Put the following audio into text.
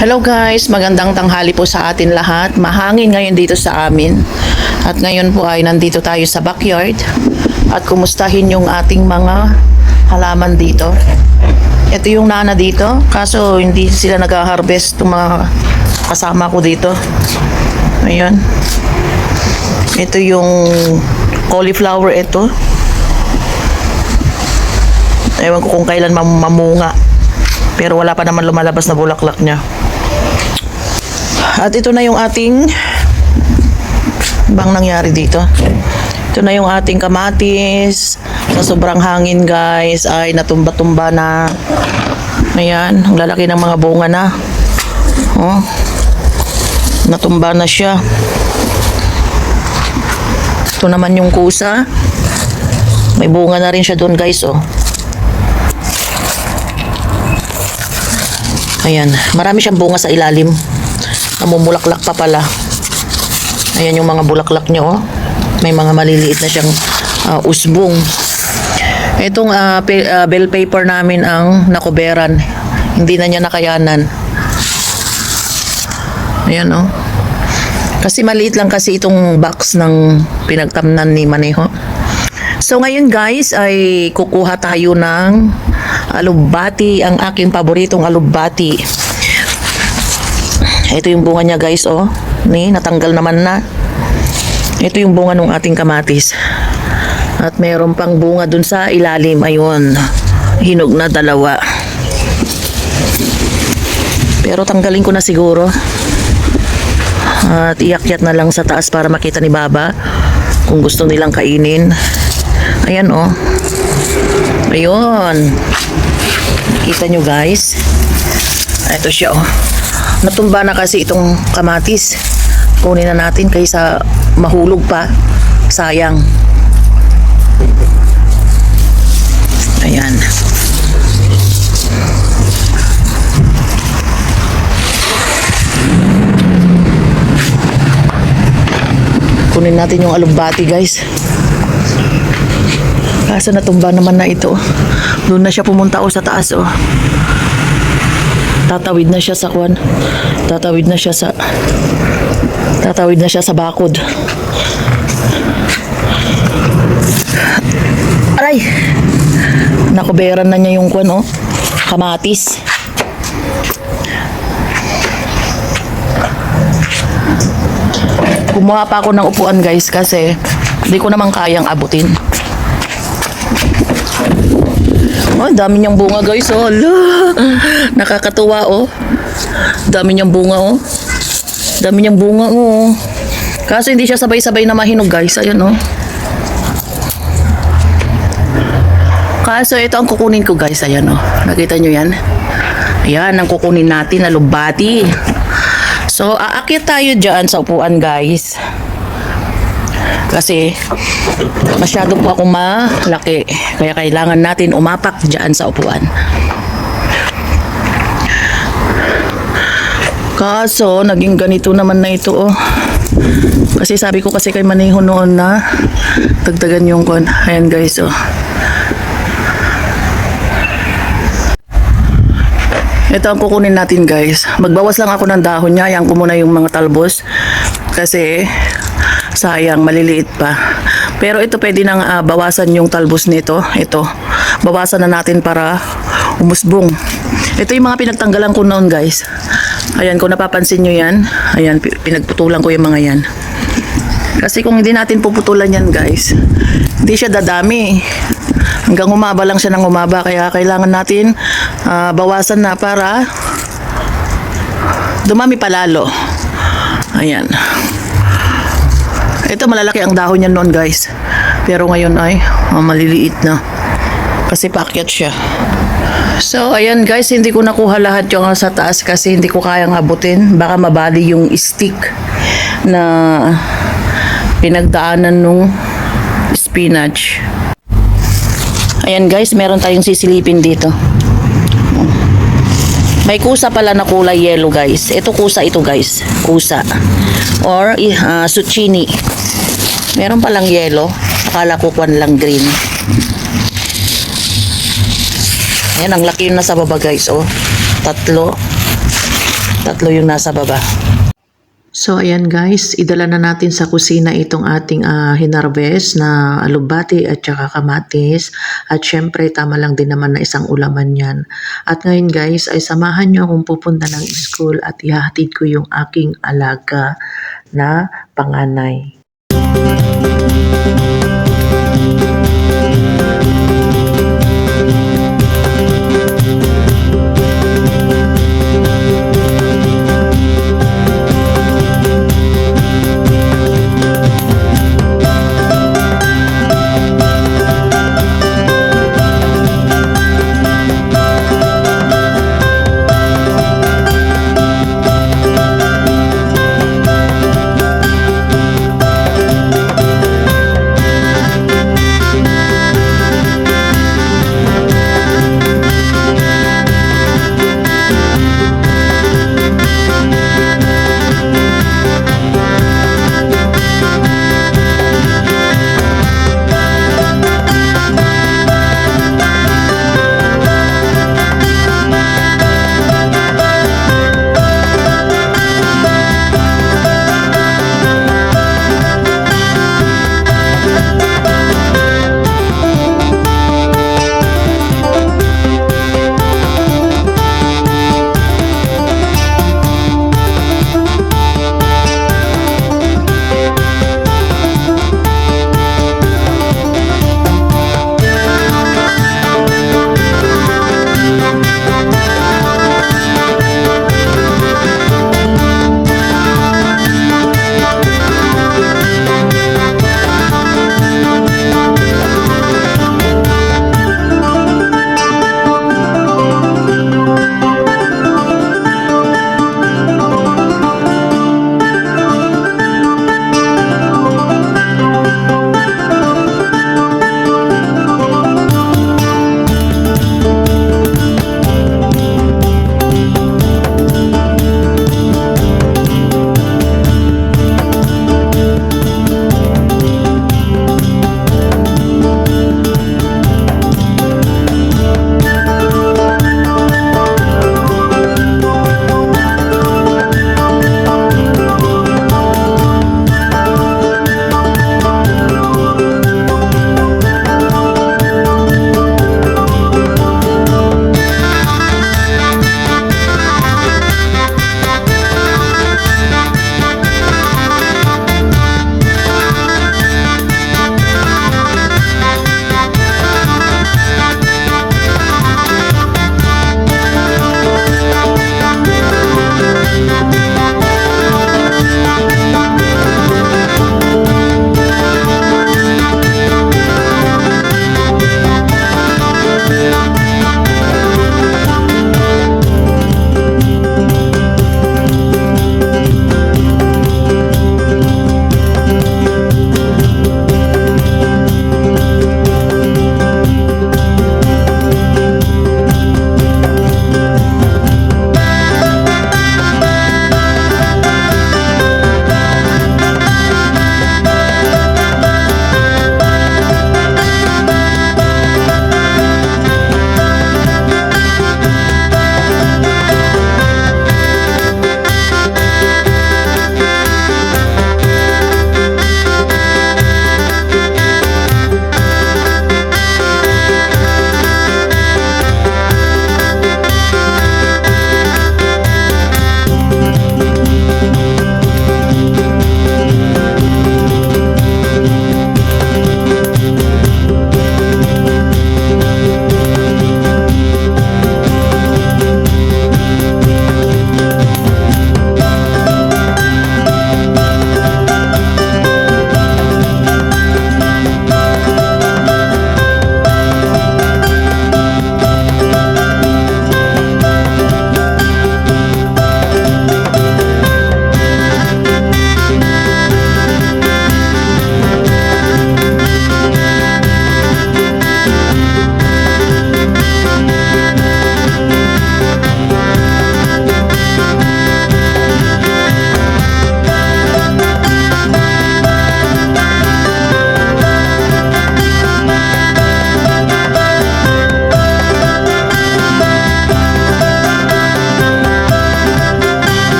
Hello guys, magandang tanghali po sa atin lahat. Mahangin ngayon dito sa amin. At ngayon po ay nandito tayo sa backyard at kumustahin yung ating mga halaman dito. Ito yung nana dito, kaso hindi sila nag-harvest ng mga kasama ko dito. Ayan. Ito yung cauliflower ito. Ewan ko kung kailan mamunga. Pero wala pa naman lumalabas na bulaklak niya. At ito na yung ating bang nangyari dito. Ito na yung ating kamatis. Sa sobrang hangin guys ay natumba-tumba na. Ayan, ang lalaki ng mga bunga na. Oh. Natumba na siya. Ito naman yung kusa. May bunga na rin siya doon guys oh. Ayan, marami siyang bunga sa ilalim. Namumulaklak pa pala. Ayan yung mga bulaklak niya oh. May mga maliliit na siyang usbong. Itong bell paper namin ang nakuberan. Hindi na niya nakayanan. Ayan oh. Kasi maliit lang kasi itong box ng pinagtamnan ni Maneho. So ngayon guys ay kukuha tayo ng alugbati, ang aking paboritong alugbati. Ito yung bunga niya guys oh. Natanggal naman na. Ito yung bunga ng ating kamatis. At mayroon pang bunga dun sa ilalim. Ayun. Hinog na dalawa. Pero tanggalin ko na siguro. At iakyat na lang sa taas para makita ni Baba kung gusto nilang kainin. Ayan oh. Ayun. Kita nyo guys. Ito siya oh. Natumba na kasi itong kamatis. Kunin na natin kaysa mahulog pa. Sayang. Ayan. Kunin natin yung alugbati guys. Kaso natumba naman na ito. Doon na siya pumunta sa taas oh. Tatawid na siya sa kwan. Tatawid na siya sa bakod. Aray! Nakuberan na niya yung kwan oh. Kamatis. Kumuha pa ako ng upuan guys kasi hindi ko naman kayang abutin. Oh, dami niyang bunga guys oh. Nakakatuwa oh. Dami niyang bunga oh. Dami niyang bunga oh. Kaso hindi siya sabay-sabay na mahinog guys. Ayun oh. Kaso ito ang kukunin ko guys. Ayan oh. Nakita niyo yan? Ayan ang kukunin natin, alugbati. So aakyat tayo dyan sa upuan guys. Kasi masyado po akong malaki. Kaya kailangan natin umapak dyan sa upuan. Kaso naging ganito naman na ito oh. Kasi sabi ko kasi kay Maneho noon na dagdagan yung kon. Ayan guys oh. Ito ang kukunin natin guys. Magbawas lang ako ng dahon niya. Ayan ko muna yung mga talbos. Kasi sayang, maliliit pa. Pero ito pwede nang bawasan yung talbos nito. Ito. Bawasan na natin para umusbong. Ito yung mga pinagtanggalan ko noon guys. Ayan, kung napapansin nyo yan. Ayan, pinagputulan ko yung mga yan. Kasi kung hindi natin puputulan yan guys, hindi siya dadami. Hanggang umaba lang siya ng umaba. Kaya kailangan natin bawasan na para dumami palalo. Ayan. Ito malalaki ang dahon niya noon guys. Pero ngayon ay maliliit na. Kasi paakyat siya. So ayan guys, hindi ko nakuha lahat yung sa taas kasi hindi ko kayang abutin. Baka mabali yung stick na pinagdaanan nung spinach. Ayan guys, meron tayong sisilipin dito. May kusa pala na kulay yellow guys. Ito kusa ito guys. Kusa. Or zucchini. Meron palang yellow. Akala ko kwan lang green. Ayan, ang laki yun na sa baba guys, oh. 3. Tatlo yung nasa baba. So ayan guys, idala na natin sa kusina itong ating hinarvest na alubati at saka kamatis. At syempre tama lang din naman na isang ulaman yan. At ngayon guys ay samahan nyo akong pupunta ng school at ihahatid ko yung aking alaga na panganay.